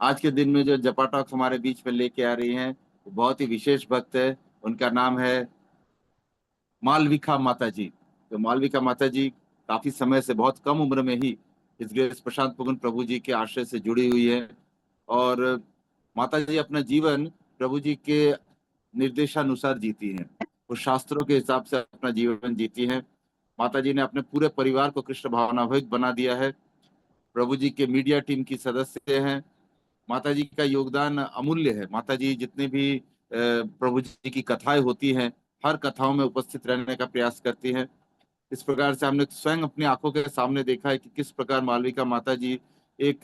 आज के दिन में जो जपा टॉक्स हमारे बीच में लेके आ रही हैं, वो बहुत ही विशेष भक्त है। उनका नाम है मालविका माता जी। तो मालविका माता जी काफी समय से, बहुत कम उम्र में ही इस ग्रेस प्रशांत पुगन प्रभु जी के आश्रय से जुड़ी हुई है। और माता जी अपना जीवन प्रभु जी के निर्देशानुसार जीती हैं। वो शास्त्रों के हिसाब से अपना जीवन जीती हैं। माता जी ने अपने पूरे परिवार को कृष्ण भावनाभक्त बना दिया है। प्रभु जी के मीडिया टीम की सदस्य हैं। माता जी का योगदान अमूल्य है। माता जी जितने भी प्रभु जी की कथाएं होती हैं, हर कथाओं में उपस्थित रहने का प्रयास करती हैं। इस प्रकार से हमने स्वयं अपनी आंखों के सामने देखा है कि किस प्रकार मालविका माता जी एक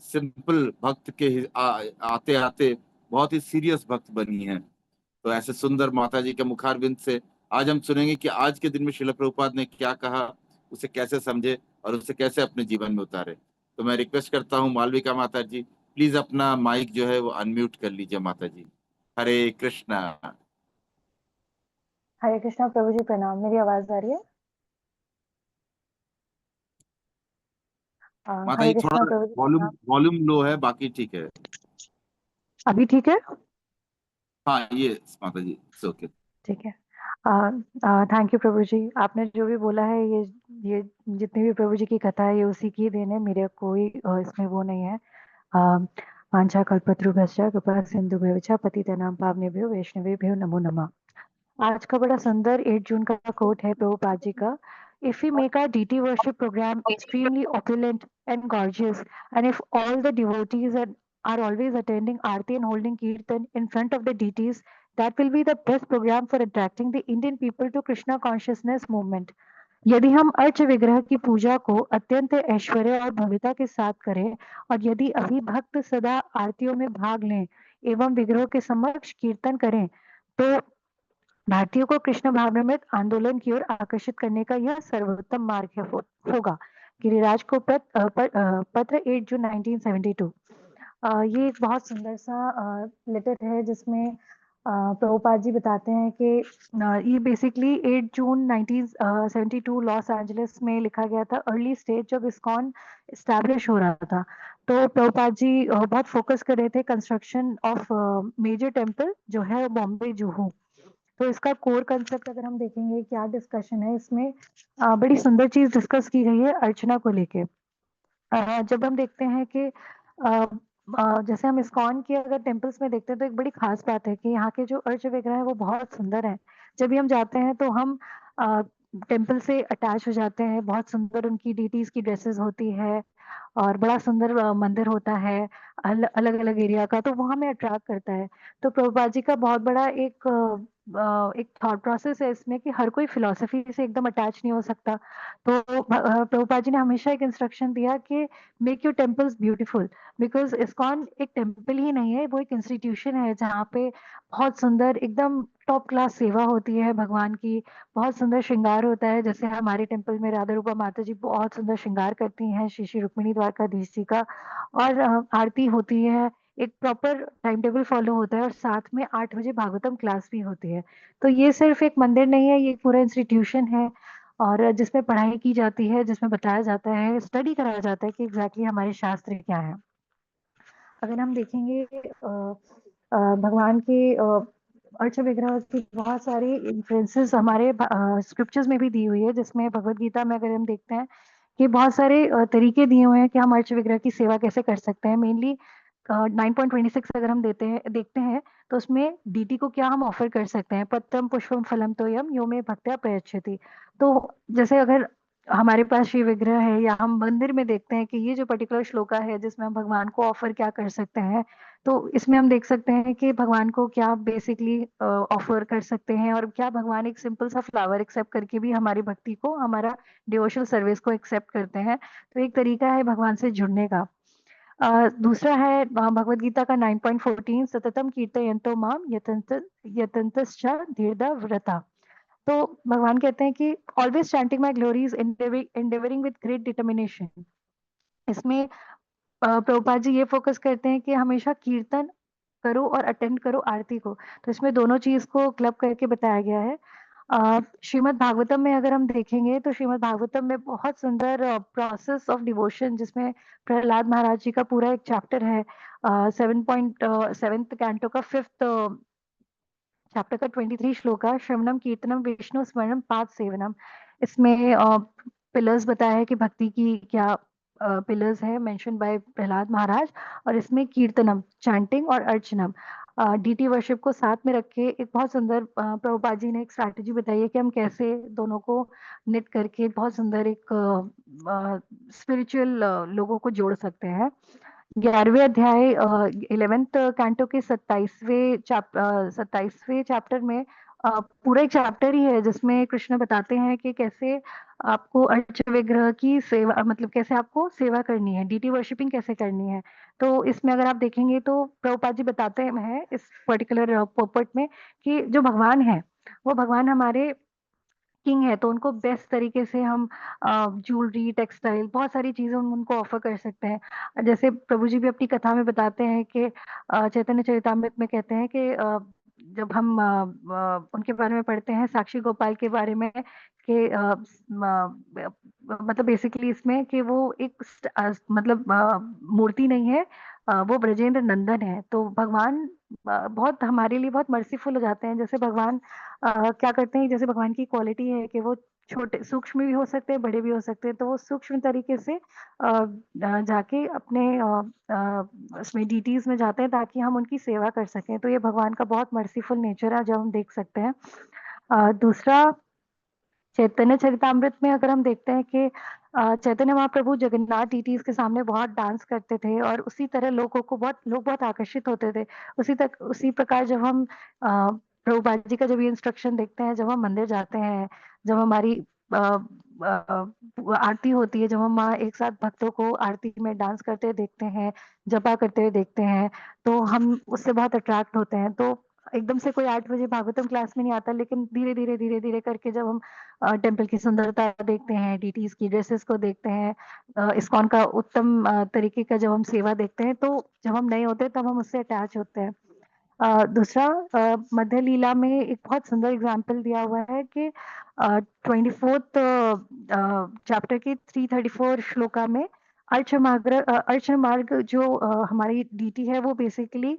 सिंपल भक्त के आते आते बहुत ही सीरियस भक्त बनी है। तो ऐसे सुंदर माता जी के मुखारबिंद से आज हम सुनेंगे कि आज के दिन में श्रील प्रभुपाद ने क्या कहा, उसे कैसे समझे और उसे कैसे अपने जीवन में उतारे। तो मैं रिक्वेस्ट करता हूँ मालविका माता जी, प्लीज अपना माइक जो है वो अनम्यूट कर लीजिए माता जी। हरे कृष्णा। हरे कृष्णा प्रभु जी, प्रणाम। मेरी आवाज आ रही है? माता हरे जी थोड़ा कृष्णा प्रभु जी, वॉल्यूम प्रणाम। वॉल्यूम लो है, बाकी ठीक है। अभी ठीक है? हाँ ये माता जी ओके। ठीक है। थैंक यू प्रभु जी। आपने जो भी बोला है, ये जितनी भी प्रभु जी की कथा है, ये उसी की देन है। मेरे कोई इसमें वो नहीं है। वांछा कल्पतरुभ्यश्च कृपा सिंधुभ्यो पतितनां पावनेभ्यो वैष्णवेभ्यो नमो नमः। आज का बड़ा सुंदर 8 जून का कोट है प्रभुपाद जी का। If we make our DT worship program extremely opulent and gorgeous, and if all the devotees are always attending Aarti and holding Kirtan in front of the DTs, that will be the best program for attracting the Indian people to Krishna consciousness movement. यदि हम urge विग्रह की पूजा को अत्यंत ऐश्वर्य और भव्यता के साथ करें, और यदि अभी भक्त सदा आरतियों में भाग लें एवं विग्रहों के समक्ष कीर्तन करें, तो भारतीयों को कृष्ण भावनामृत आंदोलन की ओर आकर्षित करने का यह सर्वोत्तम मार्ग होगा। गिरिराज को पत्र 8 जून 1972। ये एक बहुत सुंदर सा लेटर है जिसमें प्रभुपाद जी बताते हैं कि ये बेसिकली 8 जून 1972 लॉस एंजलिस में लिखा गया था, अर्ली स्टेज जब इस्कॉन स्टैब्लिश हो रहा था। तो प्रभुपाद जी बहुत फोकस कर रहे थे कंस्ट्रक्शन ऑफ मेजर टेम्पल जो है बॉम्बे जुहू। तो इसका कोर कंसेप्ट अगर हम देखेंगे क्या डिस्कशन है इसमें, बड़ी सुंदर चीज डिस्कस की गई है अर्चना को लेके। जब हम देखते हैं कि जैसे हम इस्कॉन के अगर टेम्पल्स में देखते हैं तो एक बड़ी खास बात है कि यहाँ के जो अर्च विग्रह है वो बहुत सुंदर है। जब भी हम जाते हैं तो हम टेम्पल से अटैच हो जाते हैं। बहुत सुंदर उनकी डीटीज की ड्रेसेस होती है और बड़ा सुंदर मंदिर होता है अलग अलग एरिया का, तो वो हमें अट्रैक्ट करता है। तो प्रभुपाद जी का बहुत बड़ा एक थॉट प्रोसेस है इसमें कि हर कोई फिलॉसफी से एकदम अटैच नहीं हो सकता। तो प्रभुपाद जी ने हमेशा एक इंस्ट्रक्शन दिया कि make your temples beautiful, because ISKCON एक टेम्पल ही नहीं है, वो एक इंस्टीट्यूशन है जहाँ पे बहुत सुंदर एकदम टॉप क्लास सेवा होती है भगवान की। बहुत सुंदर श्रृंगार होता है, जैसे हमारे टेम्पल में राधा रूपा माता जी बहुत सुंदर श्रृंगार करती हैं श्री श्री रुक्मिणी द्वारकाधीश जी का। और आरती होती है, एक प्रॉपर टाइम टेबल फॉलो होता है, और साथ में 8 बजे भागवतम क्लास भी होती है। तो ये सिर्फ एक मंदिर नहीं है, ये एक पूरा इंस्टीट्यूशन है और जिसमें पढ़ाई की जाती है, जिसमें बताया जाता है, स्टडी कराया जाता है कि एग्जैक्टली हमारे शास्त्र क्या है। अगर हम देखेंगे भगवान के अर्च विग्रह की बहुत सारी इन्फ्लुएंसेस हमारे स्क्रिप्चर्स में भी दी हुई है, जिसमें भगवत गीता में अगर हम देखते हैं कि बहुत सारे तरीके दिए हुए हैं कि हम अर्च विग्रह की सेवा कैसे कर सकते हैं। मेनली 9.26 अगर हम देखते हैं तो उसमें डीटी को क्या हम ऑफर कर सकते हैं, पत्रम पुष्पम फलम तोयम यो मे भक्त्या प्रयच्छति। तो जैसे अगर हमारे पास श्री विग्रह है या हम मंदिर में देखते हैं कि ये जो पर्टिकुलर श्लोका है जिसमें हम भगवान को ऑफर क्या कर सकते हैं, तो इसमें हम देख सकते हैं कि भगवान को क्या बेसिकली ऑफर कर सकते हैं और क्या भगवान एक सिंपल सा फ्लावर एक्सेप्ट करके भी हमारी भक्ति को, हमारा डिवोशनल सर्विस को एक्सेप्ट करते हैं। तो एक तरीका है भगवान से जुड़ने का। दूसरा है भगवत गीता का 9.14 सततम कीर्तयन्तो माम यतन्तश्च धीर्धा व्रता। तो भगवान कहते हैं कि always chanting my glories endeavouring with great determination. इसमें प्रभुपाद जी ये फोकस करते हैं कि हमेशा कीर्तन करो और अटेंड करो आरती को। तो इसमें दोनों चीज को क्लब करके बताया गया है। श्रीमद् भागवतम में अगर हम देखेंगे तो श्रीमद् भागवतम में बहुत सुंदर प्रोसेस ऑफ डिवोशन, जिसमें प्रहलाद महाराज जी का पूरा एक चैप्टर है, 7.7 कैंटो का 5th चैप्टर का 23 श्लोका, श्रवणम कीर्तनम विष्णु स्मरणम पाद सेवनम। इसमें पिलर्स बताया है कि भक्ति की क्या पिलर्स है, मेंशन बाय प्रहलाद महाराज। और इसमें कीर्तनम, चैंटिंग, और अर्चनम, डीटी वर्शिप को साथ में रख के एक बहुत सुंदर प्रभुपाद जी ने एक स्ट्रैटेजी बताई है कि हम कैसे दोनों को निट करके बहुत सुंदर एक स्पिरिचुअल लोगों को जोड़ सकते हैं। 11वें अध्याय 11th कैंटो के 27वें चैप्टर में पूरा एक चैप्टर ही है जिसमें कृष्ण बताते हैं कि कैसे आपको अर्च विग्रह की सेवा, मतलब कैसे आपको सेवा करनी है, डीटी वर्शिपिंग कैसे करनी है। तो इसमें अगर आप देखेंगे तो प्रभुपाद जी बताते हैं इस पर्टिकुलर पोपट में कि जो भगवान है वो भगवान हमारे किंग है, तो उनको बेस्ट तरीके से हम ज्वेलरी, टेक्सटाइल, बहुत सारी चीजें हम उनको ऑफर कर सकते हैं। जैसे प्रभु जी भी अपनी कथा में बताते हैं कि चैतन्य चरितामृत में कहते हैं कि जब हम उनके बारे में पढ़ते हैं, साक्षी गोपाल के बारे में, कि मतलब बेसिकली इसमें कि वो एक मतलब मूर्ति नहीं है, वो ब्रजेंद्र नंदन है। तो भगवान बहुत हमारे लिए बहुत मर्सीफुल हो जाते हैं। जैसे भगवान क्या करते हैं, जैसे भगवान की क्वालिटी है कि वो छोटे सूक्ष्म भी हो सकते हैं, बड़े भी हो सकते हैं, तो वो सूक्ष्म तरीके से जाके अपने उसमें डिटीज में जाते हैं ताकि हम उनकी सेवा कर सकें। तो ये भगवान का बहुत मर्सीफुल नेचर है जो हम देख सकते हैं। दूसरा, चैतन्य चरितामृत में अगर हम देखते हैं कि चैतन्य महाप्रभु जगन्नाथ डीटीज के सामने बहुत डांस करते थे और उसी तरह लोग बहुत आकर्षित होते थे। उसी प्रकार जब हम प्रभुपाद जी का जब ये इंस्ट्रक्शन देखते हैं, जब हम मंदिर जाते हैं, जब हमारी आरती होती है, जब हम वहाँ एक साथ भक्तों को आरती में डांस करते देखते हैं, जपा करते हुए देखते हैं, तो हम उससे बहुत अट्रैक्ट होते हैं। तो एकदम से कोई 8 बजे भागवतम क्लास में नहीं आता, लेकिन धीरे धीरे करके जब हम टेम्पल की सुंदरता देखते हैं, डीटीज की ड्रेसेस को देखते हैं, इस्कॉन का उत्तम तरीके का जब हम सेवा देखते हैं, तो जब हम नए होते हैं तब हम उससे अटैच होते हैं। दूसरा, मध्य लीला में एक बहुत सुंदर एग्जाम्पल दिया हुआ है कि 24th चैप्टर के 334 श्लोका में अर्च मार्ग जो हमारी डीटी है, वो बेसिकली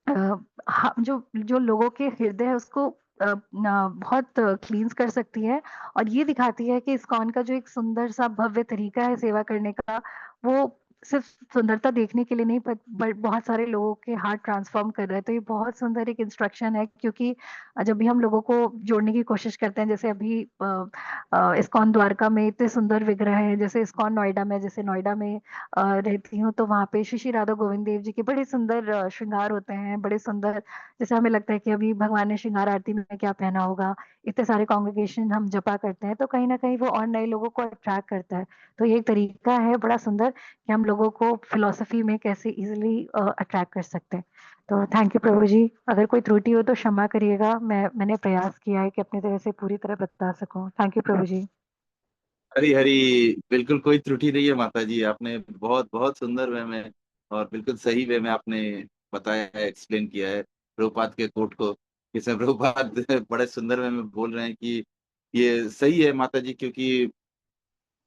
जो जो लोगों के हृदय है उसको बहुत क्लींस कर सकती है। और ये दिखाती है कि इस्कॉन का जो एक सुंदर सा भव्य तरीका है सेवा करने का, वो सिर्फ सुंदरता देखने के लिए नहीं, पर बहुत सारे लोगों के हार्ट ट्रांसफॉर्म कर रहा है। तो ये बहुत सुंदर एक इंस्ट्रक्शन है, क्योंकि जब भी हम लोगों को जोड़ने की कोशिश करते हैं, जैसे अभी इस्कॉन द्वारका में इतने सुंदर विग्रह है, जैसे इस्कॉन नोएडा में, जैसे नोएडा में रहती हूँ, तो वहाँ पे श्री श्री राधा गोविंद देव जी के बड़े सुंदर श्रृंगार होते हैं, बड़े सुंदर, जैसे हमें लगता है कि अभी भगवान ने श्रृंगार आरती में क्या पहना होगा। इतने सारे कॉन्ग्रेगेशन हम जपा करते हैं, तो कहीं ना कहीं वो और नए लोगों को अट्रैक्ट करता है। तो ये एक तरीका है बड़ा सुंदर कि हम लोगों को फिलोसफी में कैसे इजिली अट्रैक्ट कर सकते हैं। तो थैंक यू प्रभु जी, अगर कोई त्रुटि हो तो क्षमा करिएगा, मैंने प्रयास किया है कि अपनी तरह से पूरी तरह बता सकूं। थैंक यू प्रभु जी। हरी हरी, बिल्कुल कोई त्रुटि नहीं है माता जी। आपने बहुत बहुत सुंदर वे में और बिल्कुल सही वे में आपने बताया है, एक्सप्लेन किया है प्रभुपाद के कोट को। इसमें प्रभुपाद बड़े सुंदर वे में बोल रहे हैं कि ये सही है माता जी, क्योंकि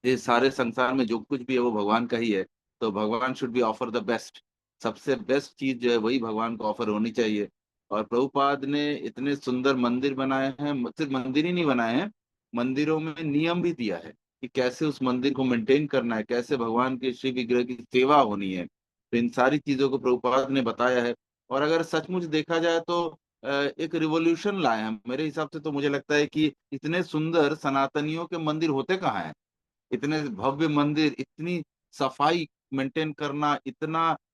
ये सारे संसार में जो कुछ भी है वो भगवान का ही है। तो भगवान should be offer the best. सबसे बेस्ट चीज जो है वही भगवान को ऑफर होनी चाहिए। और प्रभुपाद ने इतने सुंदर मंदिर बनाए हैं, सिर्फ मंदिर ही नहीं बनाए हैं, मंदिरों में नियम भी दिया है कि कैसे उस मंदिर को मेंटेन करना है, कैसे भगवान के श्री विग्रह की सेवा होनी है। तो इन सारी चीजों को प्रभुपाद ने बताया है। और अगर सचमुच देखा जाए तो एक रिवॉल्यूशन लाए हैं मेरे हिसाब से। तो मुझे लगता है कि इतने सुंदर सनातनियों के मंदिर होते कहाँ हैं। इतने भव्य मंदिर, इतनी सफाई मेंटेन करना,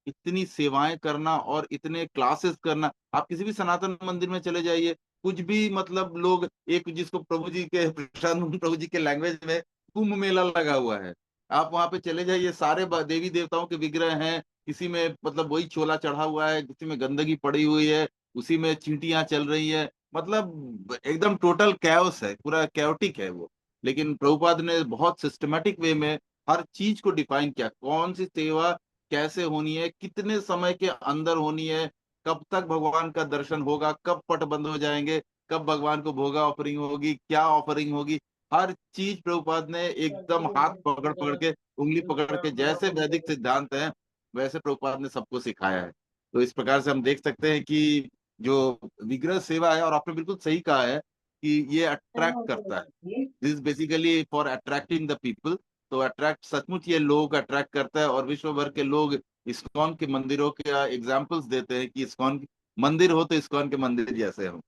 इतनी सेवाएं करना और इतने क्लासेस करना। आप किसी भी सनातन मंदिर में चले जाइए, कुछ भी मतलब लोग एक, जिसको प्रभु जी के प्रशांत प्रभु जी के लैंग्वेज में कुंभ मेला लगा हुआ है। आप वहां पे चले जाइए, सारे देवी देवताओं के विग्रह हैं। किसी में मतलब वही चोला चढ़ा हुआ है, किसी में गंदगी पड़ी हुई है, उसी में चींटियां चल रही है। मतलब एकदम टोटल कैओस है, पूरा कैओटिक है वो। लेकिन प्रभुपाद ने बहुत सिस्टमेटिक वे में हर चीज को डिफाइन किया, कौन सी सेवा कैसे होनी है, कितने समय के अंदर होनी है, कब तक भगवान का दर्शन होगा, कब पट बंद हो जाएंगे। कब भगवान को भोगा ऑफरिंग होगी, क्या ऑफरिंग होगी, हर चीज प्रभुपाद ने एकदम हाथ पकड़ पकड़ के, उंगली पकड़ के, जैसे वैदिक सिद्धांत है वैसे प्रभुपाद ने सबको सिखाया है। तो इस प्रकार से हम देख सकते हैं कि जो विग्रह सेवा है, और आपने बिल्कुल सही कहा है कि ये अट्रैक्ट करता है, this basically for attracting the people. तो अट्रैक्ट, सचमुच ये लोग अट्रैक्ट करता है, और विश्व भर के लोग इस्कॉन के मंदिरों के एग्जाम्पल्स देते हैं कि इस्कॉन मंदिर हो तो इस्कॉन के मंदिर जैसे हो।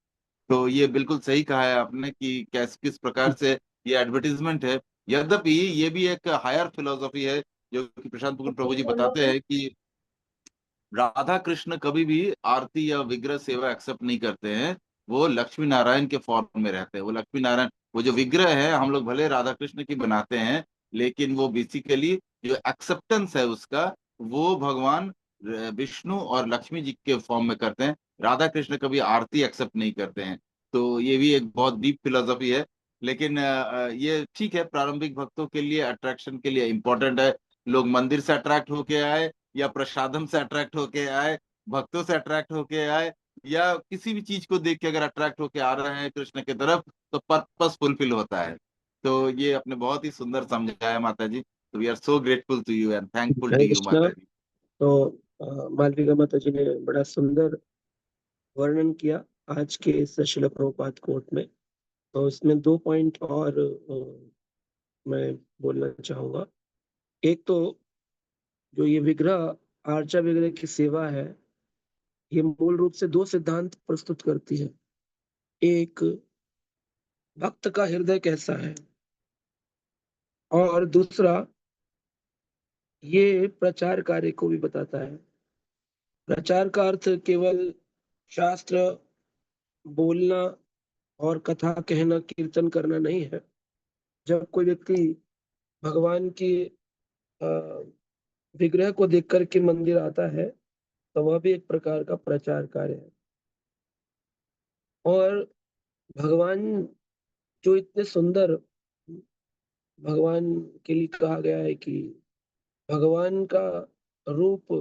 तो ये बिल्कुल सही कहा है आपने कि कैस किस प्रकार से ये एडवर्टीजमेंट है। यद्यपि ये भी एक हायर फिलोसॉफी है, जो कि प्रशांत मुकुंद प्रभु जी बताते हैं कि राधा कृष्ण कभी भी आरती या विग्रह सेवा एक्सेप्ट नहीं करते हैं। वो लक्ष्मी नारायण के फॉर्म में रहते हैं। वो लक्ष्मी नारायण, वो जो विग्रह है, हम लोग भले राधा कृष्ण की बनाते हैं, लेकिन वो बेसिकली जो एक्सेप्टेंस है उसका, वो भगवान विष्णु और लक्ष्मी जी के फॉर्म में करते हैं। राधा कृष्ण कभी आरती एक्सेप्ट नहीं करते हैं। तो ये भी एक बहुत डीप फिलोसफी है। लेकिन ये ठीक है, प्रारंभिक भक्तों के लिए अट्रैक्शन के लिए इम्पोर्टेंट है। लोग मंदिर से अट्रैक्ट होके आए, या प्रसादम से अट्रैक्ट होके आए, भक्तों से अट्रैक्ट होके आए, या किसी भी चीज को देख के अगर अट्रैक्ट होके आ रहे हैं कृष्ण की तरफ, तो पर्पस फुलफिल होता है। तो ये आपने बहुत ही सुंदर समझाया माता जी। तो we are so grateful to you and thankful to Hare you Krishna. माता जी। तो मालविका माता जी ने बड़ा सुंदर वर्णन किया आज के इस शिला प्रभुपाद कोट में। तो इसमें 2 पॉइंट और मैं बोलना चाहूँगा। एक तो जो ये विग्रह आर्चा विग्रह की सेवा है, ये मूल रूप से 2 सिद्धांत प्रस्तुत करती है। एक, भक्त का हृदय कैसा है, और दूसरा ये प्रचार कार्य को भी बताता है। प्रचार का अर्थ केवल शास्त्र बोलना और कथा कहना, कीर्तन करना नहीं है। जब कोई व्यक्ति भगवान की अ, विग्रह को देख कर के मंदिर आता है, तो वह भी एक प्रकार का प्रचार कार्य है। और भगवान जो इतने सुंदर, भगवान के लिए कहा गया है कि भगवान का रूप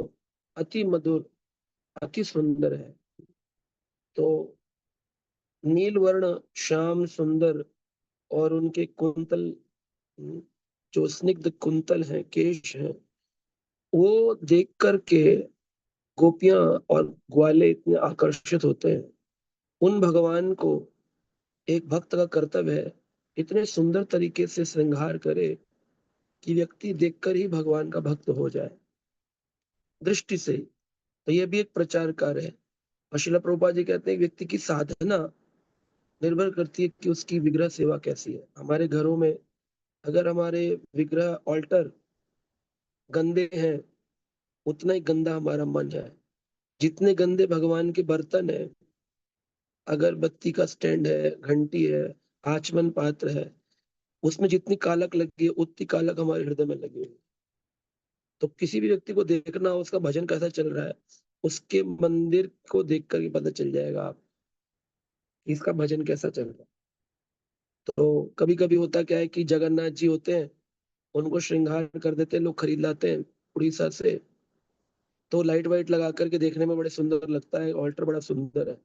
अति मधुर, अति सुंदर है। तो नील वर्ण श्याम सुंदर, और उनके कुंतल, जो स्निग्ध कुंतल हैं, केश हैं, वो देख कर के गोपियाँ और ग्वाले इतने आकर्षित होते हैं। उन भगवान को एक भक्त का कर्तव्य है, इतने सुंदर तरीके से श्रृंगार करे कि व्यक्ति देखकर ही भगवान का भक्त हो जाए, दृष्टि से ही। तो ये भी एक प्रचार कार्य है। और श्रील प्रभुपाद जी कहते हैं, व्यक्ति की साधना निर्भर करती है कि उसकी विग्रह सेवा कैसी है। हमारे घरों में अगर हमारे विग्रह ऑल्टर गंदे हैं, उतना ही गंदा हमारा मन है। जितने गंदे भगवान के बर्तन हैं, अगरबत्ती का स्टैंड है, घंटी है, आचमन पात्र है, उसमें जितनी कालक लगी है, उतनी कालक हमारे हृदय में लगी हुई है। तो किसी भी व्यक्ति को देखना हो उसका भजन कैसा चल रहा है, उसके मंदिर को देख कर ही पता चल जाएगा आप कि इसका भजन कैसा चल रहा है। तो कभी-कभी होता क्या है कि जगन्नाथ जी होते हैं, उनको श्रृंगार कर देते हैं, लोग खरीद लाते हैं उड़ीसा से। तो लाइट वाइट लगा कर के देखने में बड़े सुंदर लगता है, ऑल्टर बड़ा सुंदर है।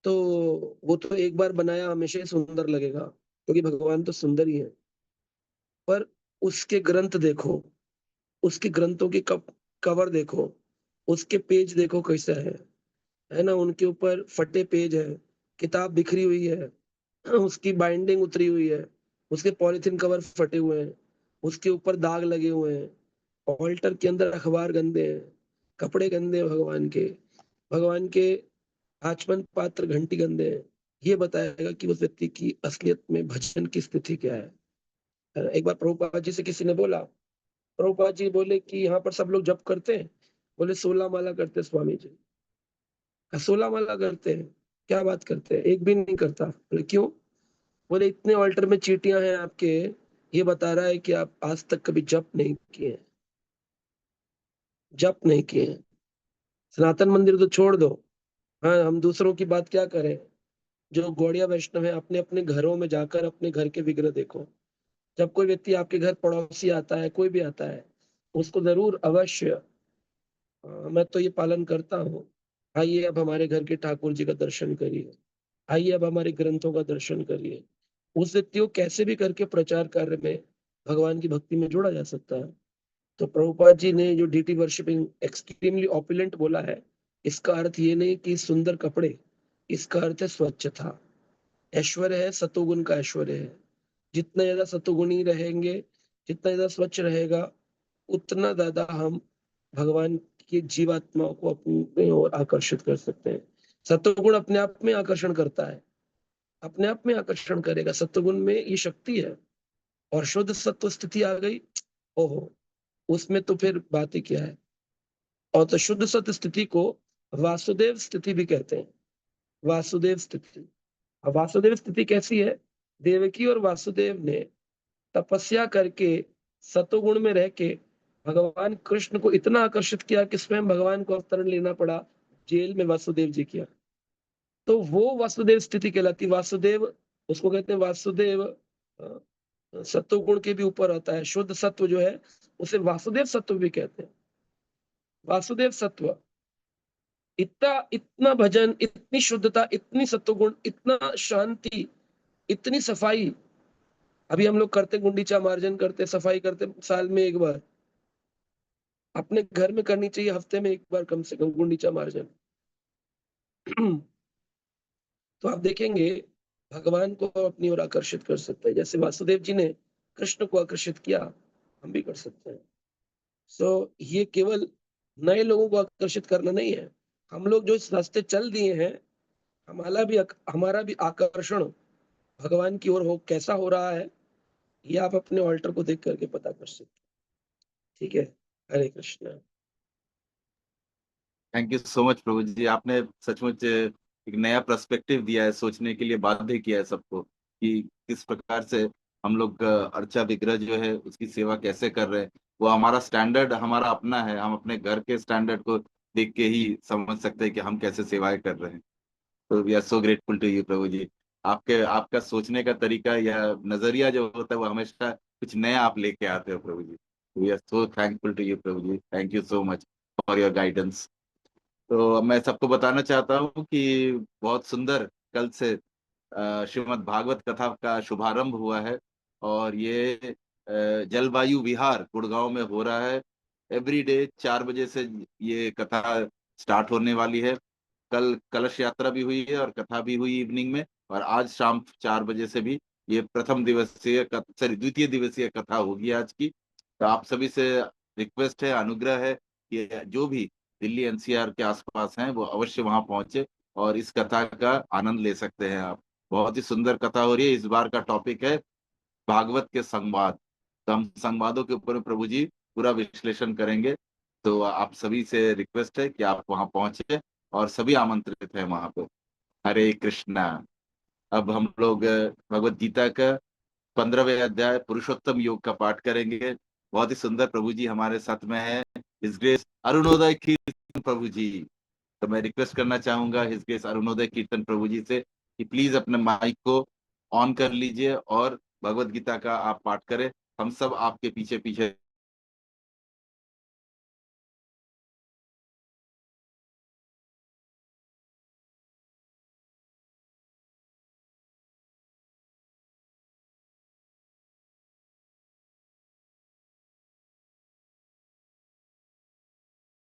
तो वो तो एक बार बनाया हमेशा ही सुंदर लगेगा, क्योंकि भगवान तो सुंदर ही है। पर उसके ग्रंथ देखो, उसके ग्रंथों की कवर देखो, उसके पेज देखो कैसा है ना? उनके ऊपर फटे पेज है, किताब बिखरी हुई है, उसकी बाइंडिंग उतरी हुई है, उसके पॉलीथीन कवर फटे हुए हैं, उसके ऊपर दाग लगे हुए हैं, ऑल्टर के अंदर अखबार गंदे हैं, कपड़े गंदे हैं भगवान के आचमन पात्र, घंटी गंदे हैं। ये बताएगा कि उस व्यक्ति की असलियत में भजन की स्थिति क्या है। एक बार प्रभुपाद जी से किसी ने बोला, प्रभुपाद जी बोले कि यहाँ पर सब लोग जप करते हैं? बोले 16 माला करते हैं स्वामी जी। 16 माला करते हैं? क्या बात करते हैं? एक भी नहीं करता। बोले क्यों? बोले इतने ऑल्टर में चींटियाँ हैं आपके, ये बता रहा है कि आप आज तक कभी जप नहीं किए हैं, जप नहीं किए हैं। सनातन मंदिर तो छोड़ दो, हाँ, हम दूसरों की बात क्या करें? जो गौड़िया वैष्णव है, अपने-अपने घरों में जाकर अपने घर के विग्रह देखो। जब कोई व्यक्ति आपके घर पड़ोसी आता है, कोई भी आता है, उसको ज़रूर अवश्य मैं तो ये पालन करता हूँ, आइए अब हमारे घर के ठाकुर जी का दर्शन करिए। आइए अब हमारे ग्रंथों का दर्शन करिए। उस व्यक्ति को कैसे भी करके प्रचार कार्य में, भगवान की भक्ति में जोड़ा जा सकता है। तो प्रभुपाद जी ने जो डीटी वर्शिपिंग एक्सट्रीमली ऑपुलेंट बोला है, इसका अर्थ ये नहीं कि सुंदर कपड़े, इसका अर्थ है स्वच्छता। ऐश्वर्य है, सतोगुण का ऐश्वर्य है। जितना ज़्यादा सतोगुणी रहेंगे, जितना ज़्यादा स्वच्छ रहेगा, उतना ज़्यादा हम भगवान की जीवात्माओं को अपने ओर आकर्षित कर सकते हैं। सतोगुण अपने आप में आकर्षण करता है, अपने आप में आकर्षण करेगा। सत्वगुण में ये शक्ति है और शुद्ध सत्व स्थिति आ गई, ओहो! उसमें तो फिर बात ही क्या है। और तो शुद्ध सत्व स्थिति को वासुदेव स्थिति भी कहते हैं, वासुदेव स्थिति। अब वासुदेव स्थिति कैसी है? देवकी और वासुदेव ने तपस्या करके सतोगुण में रह के भगवान कृष्ण को इतना आकर्षित किया कि स्वयं भगवान को अवतरण लेना पड़ा, जेल में वासुदेव जी किया। तो वो वासुदेव स्थिति कहलाती है। वासुदेव उसको कहते हैं वासुदेव सत्वगुण के भी ऊपर आता है। शुद्ध सत्व जो है उसे वासुदेव सत्व भी कहते हैं। वासुदेव सत्व इतना इतना भजन, इतनी शुद्धता, इतनी सत्वगुण, इतना शांति, इतनी सफाई। अभी हम लोग करते गुंडीचा मार्जन करते, सफाई करते साल में 1 बार। अपने घर में करनी चाहिए हफ्ते में 1 बार कम से कम गुंडीचा मार्जन। तो आप देखेंगे भगवान को अपनी ओर आकर्षित कर सकते हैं। जैसे वासुदेव जी ने कृष्ण को आकर्षित किया, हम भी कर सकते हैं। ये केवल नए लोगों को आकर्षित करना नहीं है। हम लोग जो इस रास्ते चल दिए हैं, हमारा भी आकर्षण भगवान की ओर हो कैसा हो रहा है, ये आप अपने ऑल्टर को देख कर के पता कर सकते हैं। ठीक है? Hare Krishna. Thank you so much प्रभु जी, आपने सचमुच एक नया पर्सपेक्टिव दिया है, सोचने के लिए बाध्य किया है सबको कि किस प्रकार से हम लोग अर्चा विग्रह जो है उसकी सेवा कैसे कर रहे हैं। वो हमारा स्टैंडर्ड हमारा अपना है, हम अपने घर के स्टैंडर्ड को देख के ही समझ सकते हैं कि हम कैसे सेवाएं कर रहे हैं। तो we are so grateful to you प्रभु जी। आपके आपका सोचने का तरीका या नजरिया जो होता है वो हमेशा कुछ नया आप लेके आते हो प्रभु जी। We are so thankful to you प्रभु जी, thank you so much for your guidance. तो मैं सबको बताना चाहता हूँ कि बहुत सुंदर कल से श्रीमद् भागवत कथा का शुभारंभ हुआ है और ये जलवायु विहार गुड़गांव में हो रहा है। एवरी डे 4 बजे से ये कथा स्टार्ट होने वाली है। कल कलश यात्रा भी हुई है और कथा भी हुई इवनिंग में, और आज शाम 4 बजे से भी ये प्रथम दिवसीय सॉरी द्वितीय दिवसीय कथा होगी आज की। तो आप सभी से रिक्वेस्ट है, अनुग्रह है कि जो भी दिल्ली एनसीआर के आसपास हैं वो अवश्य वहां पहुंचे और इस कथा का आनंद ले सकते हैं आप। बहुत ही सुंदर कथा हो रही है। इस बार का टॉपिक है भागवत के संवाद। तो हम संवादों के ऊपर में प्रभु जी पूरा विश्लेषण करेंगे। तो आप सभी से रिक्वेस्ट है कि आप वहां पहुंचे और सभी आमंत्रित हैं वहां पे। हरे कृष्णा। अब हम लोग भगवत गीता का 15वें अध्याय पुरुषोत्तम योग का पाठ करेंगे। बहुत ही सुंदर प्रभु जी हमारे साथ में है, हिज ग्रेस अरुणोदय कीर्तन प्रभु जी। तो मैं रिक्वेस्ट करना चाहूंगा हिज ग्रेस अरुणोदय कीर्तन प्रभु जी से कि प्लीज अपने माइक को ऑन कर लीजिए और भगवत गीता का आप पाठ करें। हम सब आपके पीछे पीछे।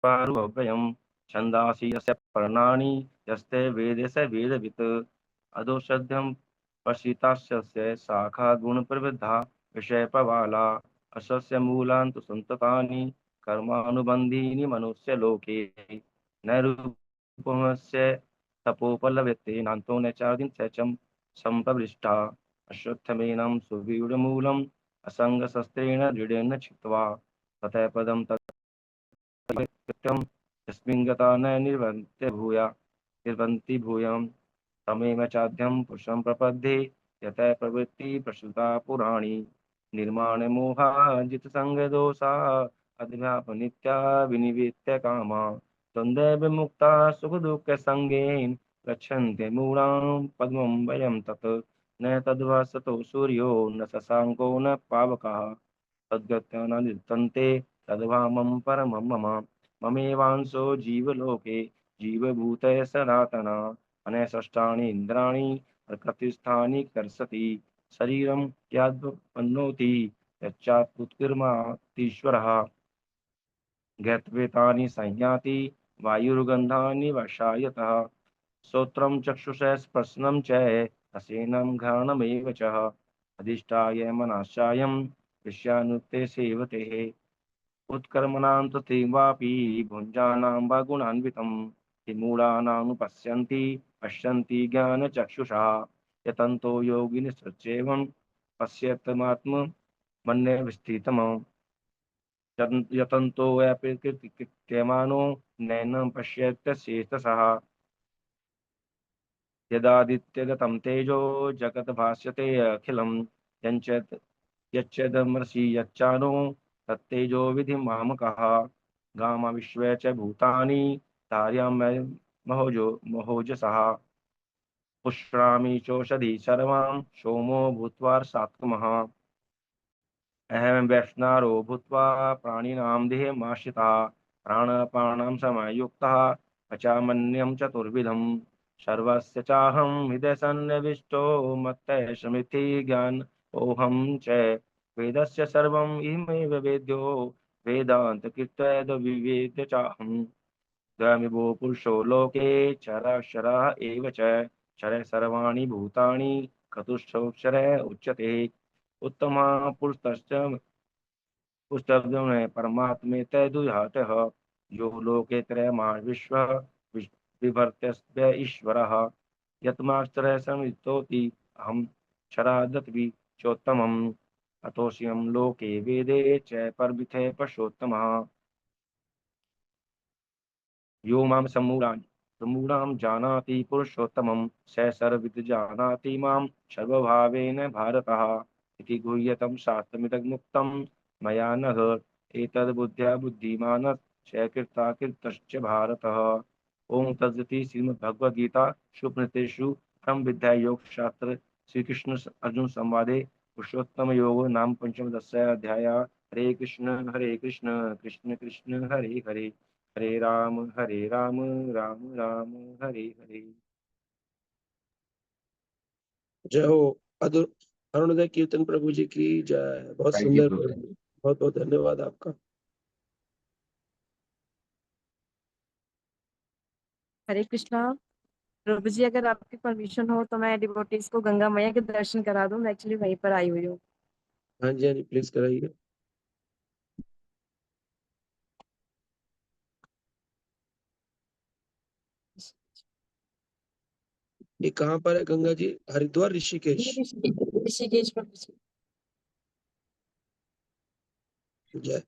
पारुव्ययम् छन्दांसि यस्य पर्णानि यस्ते वेदे स वेदवित् अधोषध्यं पश्यितास्य शाखा गुणप्रवृद्धा विषयप्रवाला अस्य मूलान्तु सन्ततानि कर्मानुबन्धीनि मनुष्यलोके नैरूपमस्य तपोपलव्यते नान्तो न चादित्यचं सम्प्रविष्टा अश्वत्थमेनं सुवीरमूलम् असङ्गशस्त्रेण दृढेन छित्त्वा ततः पदं कृत्यं यस्मिन् गता न निर्वन्ति भूयं तमेव चाद्यं पुरुषं प्रपद्ये यतः प्रवृत्ति प्रसुता पुराणी निर्माणमोहाजितसङ्गदोषा अध्यापनित्या विनिवित्य कामा द्वन्द्व विमुक्ता सुखदुःखसङ्गेन गच्छन्ति मूढां पद्मं वयं तत् न तद्भासतो सूर्यो न शशाङ्को न पावकः तद्गत्या न निवर्तन्ते तद्धामं परमं मम ममेवांशो जीवलोके जीवभूतः सनातना अनैषष्टानि इन्द्राणि प्रकृतिस्थानि कर्षति शरीरं यद्वन्नोति यच्चात्कृत्किर्मातीश्वरः ज्ञात्वेतानि संयाति वायुर्गन्धानि वशायतः श्रोत्रं चक्षुषः स्पर्शनं च रसेनं घ्राणमेव च अधिष्ठाय मनश्चायं विषयानुक्ते सेवते उत्कर्मणां तथे वापि भुञ्जानां वा गुणान्वितं विमूढानां पश्यन्ति ज्ञानचक्षुषा यतन्तो योगिनश्चैवं पश्यत्मात्मन्ये विस्थितम् यतन्तो प्रकृतिमानो नैनं पश्यत्यशेषतः यदादित्यगतं तेजो जगद्भास्यते अखिलं यच्चदमर्षि यच्चानो तत्तेजो विधि मामकः गामा विश्वे च भूतानि धारयामय महोजसः पुष्णामि चोषधि सर्वां सोमो भूत्वा सात्मः अहं वैष्णारो भूत्वा प्राणिनां देहमाश्रितः प्राणपाणां समयुक्तः पचामन्यं चतुर्विधं सर्वस्य चाहं हृदयसन्निविष्टो मत्तः स्मृति ज्ञानोऽहं च वेदस्य सर्वम् इमेव वेद्यो वेदान्तकृत्वेदविवेद्य चाहम् द्वयमिवो पुरुषो लोके चराक्षरः एव च क्षरः सर्वाणि भूतानि चतुष्क्षरः उच्यते उत्तमः पुरुषश्च पुस्तब्दं परमात्मे तद्विहातः यो लोके त्रयमाण विश्वः विभर्त्यस्य ईश्वरः यत्माश्चर्य समितोति अहं क्षरादपि चोत्तमम् अतोऽस्यं लोके वेदे च परमिथे पुरुषोत्तमः यो मां समूढां जानाति पुरुषोत्तमं स सर्वविद् जानाति मां सर्वभावेन भारतः इति गुह्यतं शास्त्रमिदमुक्तं मया नघ एतद्बुद्ध्या बुद्धिमानः स कृताकृतश्च भारतः ओम तत्सति श्रीमद्भगवद्गीता शुभनितेषु परम विद्या योग शास्त्र श्री कृष्ण अर्जुन संवादे पुरुषोत्तम योग नाम पंचमदश अध्याय हरे कृष्ण कृष्ण कृष्ण हरे हरे हरे राम राम राम हरे हरे। जय हो। अरुणोदय कीर्तन प्रभु जी की जय। बहुत Thank you, सुंदर, Prabhu. बहुत बहुत धन्यवाद आपका। हरे कृष्णा। प्रभु जी, अगर आपकी परमिशन हो तो मैं डिवोटीज को गंगा मैया के दर्शन करा दूं। मैं एक्चुअली वहीं पर आई हुई हूँ। हाँ जी, हाँ जी, प्लीज कराइए। ये कहाँ पर है गंगा जी? हरिद्वार, ऋषिकेश? ऋषिकेश प्रभु जी। जय।